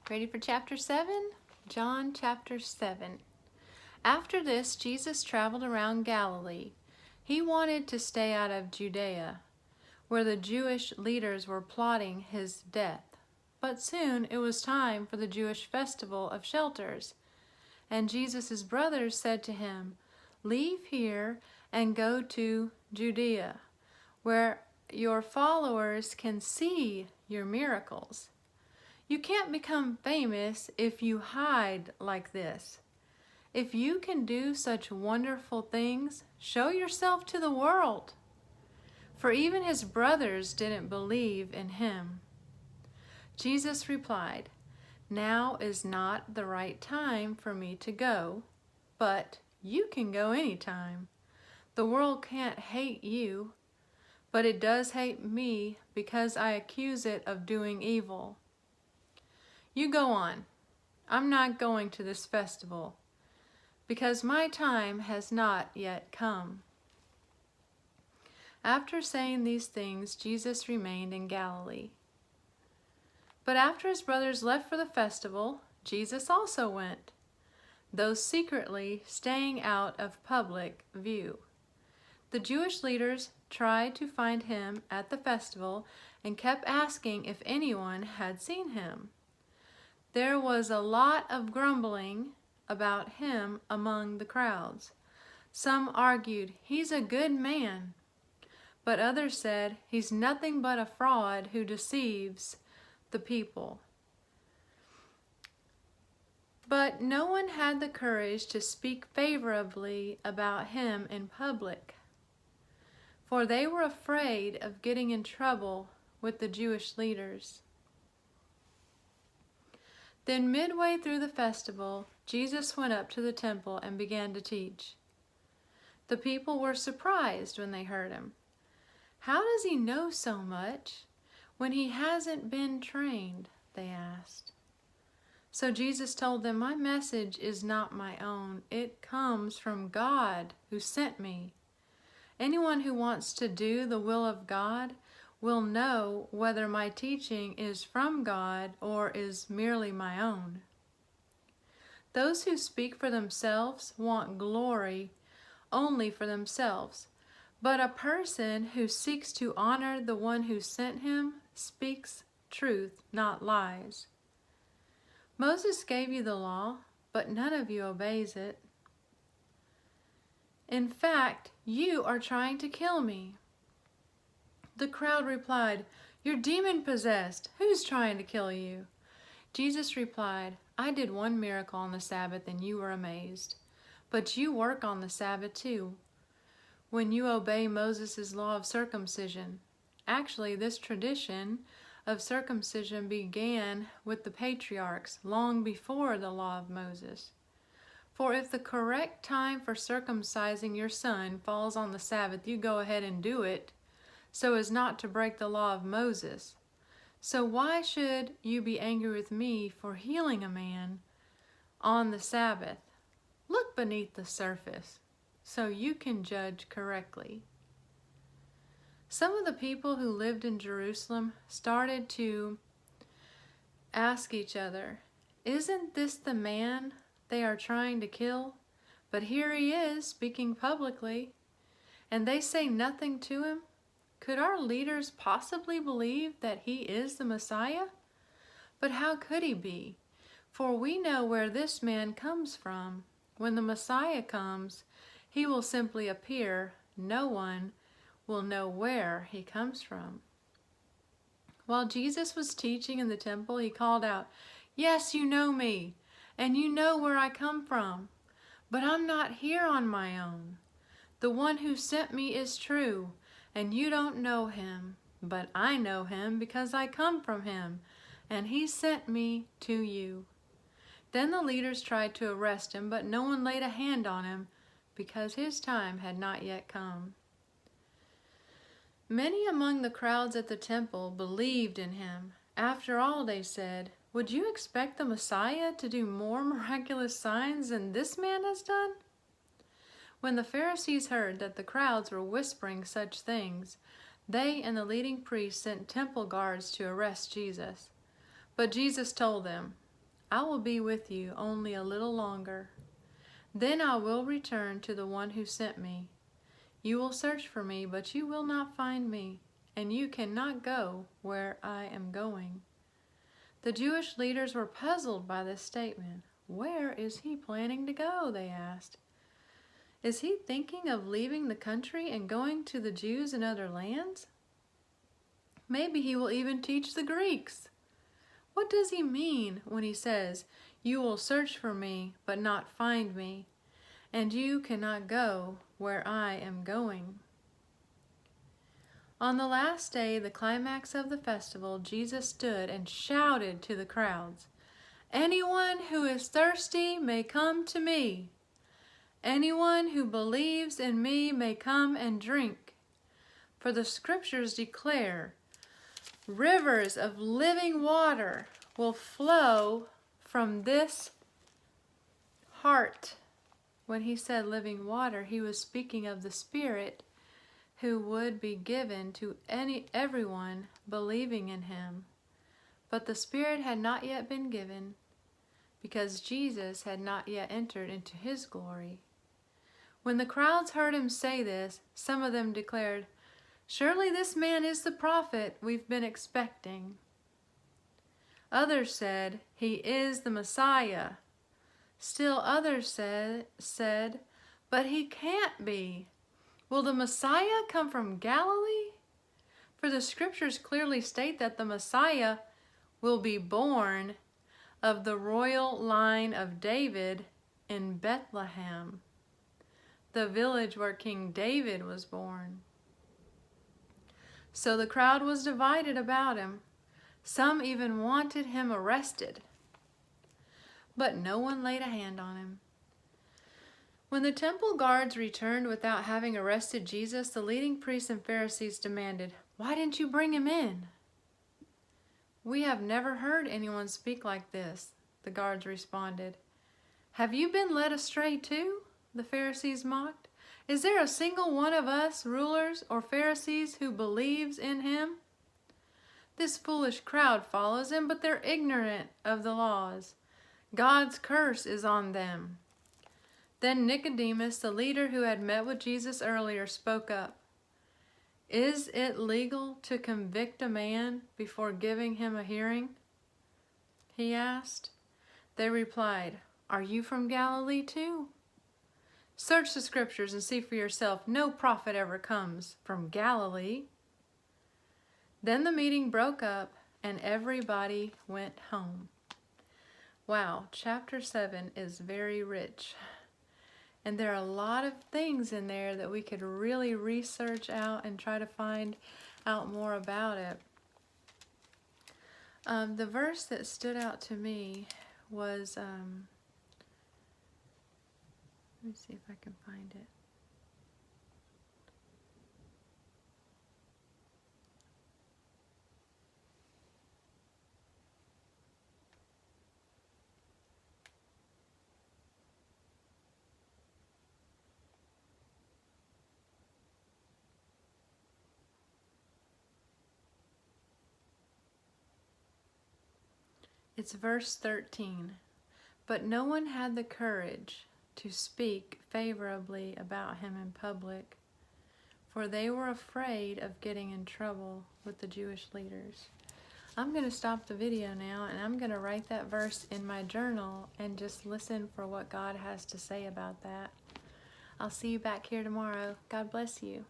Ready for chapter 7? John chapter 7. After this, Jesus traveled around Galilee. He wanted to stay out of Judea, where the Jewish leaders were plotting his death. But soon it was time for the Jewish festival of shelters. And Jesus' brothers said to him, "Leave here and go to Judea, where your followers can see your miracles. You can't become famous if you hide like this. If you can do such wonderful things, show yourself to the world." For even his brothers didn't believe in him. Jesus replied, "Now is not the right time for me to go, but you can go anytime. The world can't hate you, but it does hate me because I accuse it of doing evil. You go on. I'm not going to this festival because my time has not yet come." After saying these things, Jesus remained in Galilee. But after his brothers left for the festival, Jesus also went, though secretly staying out of public view. The Jewish leaders tried to find him at the festival and kept asking if anyone had seen him. There was a lot of grumbling about him among the crowds. Some argued, "He's a good man," but others said, "He's nothing but a fraud who deceives the people." But no one had the courage to speak favorably about him in public, for they were afraid of getting in trouble with the Jewish leaders. Then midway through the festival, Jesus went up to the temple and began to teach. The people were surprised when they heard him. "How does he know so much when he hasn't been trained?" they asked. So Jesus told them, "My message is not my own. It comes from God who sent me. Anyone who wants to do the will of God will know whether my teaching is from God or is merely my own. Those who speak for themselves want glory only for themselves, but a person who seeks to honor the one who sent him speaks truth, not lies. Moses gave you the law, but none of you obeys it. In fact, you are trying to kill me." The crowd replied, "You're demon-possessed. Who's trying to kill you?" Jesus replied, "I did one miracle on the Sabbath and you were amazed. But you work on the Sabbath too, when you obey Moses' law of circumcision. Actually, this tradition of circumcision began with the patriarchs long before the law of Moses. For if the correct time for circumcising your son falls on the Sabbath, you go ahead and do it, so as not to break the law of Moses. So why should you be angry with me for healing a man on the Sabbath? Look beneath the surface, so you can judge correctly." Some of the people who lived in Jerusalem started to ask each other, "Isn't this the man they are trying to kill? But here he is speaking publicly, and they say nothing to him. Could our leaders possibly believe that he is the Messiah? But how could he be? For we know where this man comes from. When the Messiah comes, he will simply appear. No one will know where he comes from." While Jesus was teaching in the temple, he called out, "Yes, you know me, and you know where I come from. But I'm not here on my own. The one who sent me is true, and you don't know him. But I know him because I come from him, and he sent me to you." Then the leaders tried to arrest him, but no one laid a hand on him because his time had not yet come. Many among the crowds at the temple believed in him. After all, they said, "Would you expect the Messiah to do more miraculous signs than this man has done?" When the Pharisees heard that the crowds were whispering such things, they and the leading priests sent temple guards to arrest Jesus. But Jesus told them, I will be with you only a little longer. Then I will return to the one who sent me. You will search for me, but you will not find me, and you cannot go where I am going." The Jewish leaders were puzzled by this statement. "Where is he planning to go?" they asked. "Is he thinking of leaving the country and going to the Jews in other lands? Maybe he will even teach the Greeks. What does he mean when he says, 'You will search for me, but not find me, and you cannot go where I am going'?" On the last day, the climax of the festival, Jesus stood and shouted to the crowds, "Anyone who is thirsty may come to me. Anyone who believes in me may come and drink. For the scriptures declare, rivers of living water will flow from this heart." When he said living water, he was speaking of the Spirit who would be given to everyone believing in him. But the Spirit had not yet been given because Jesus had not yet entered into his glory. When the crowds heard him say this, some of them declared, "Surely this man is the prophet we've been expecting." Others said, "He is the Messiah." Still others said, "But he can't be. Will the Messiah come from Galilee? For the scriptures clearly state that the Messiah will be born of the royal line of David in Bethlehem, the village where King David was born." So the crowd was divided about him. Some even wanted him arrested, but no one laid a hand on him. When the temple guards returned without having arrested Jesus, the leading priests and Pharisees demanded, "Why didn't you bring him in?" "We have never heard anyone speak like this," the guards responded. "Have you been led astray too?" the Pharisees mocked. "Is there a single one of us, rulers or Pharisees, who believes in him? This foolish crowd follows him, but they're ignorant of the laws. God's curse is on them." Then Nicodemus, the leader who had met with Jesus earlier, spoke up. "Is it legal to convict a man before giving him a hearing?" he asked. They replied, "Are you from Galilee too? Search the scriptures and see for yourself. No prophet ever comes from Galilee." Then the meeting broke up and everybody went home. Wow, chapter 7 is very rich. And there are a lot of things in there that we could really research out and try to find out more about it. The verse that stood out to me was, let me see if I can find it. It's verse 13. "But no one had the courage to speak favorably about him in public, for they were afraid of getting in trouble with the Jewish leaders." I'm going to stop the video now and I'm going to write that verse in my journal and just listen for what God has to say about that. I'll see you back here tomorrow. God bless you.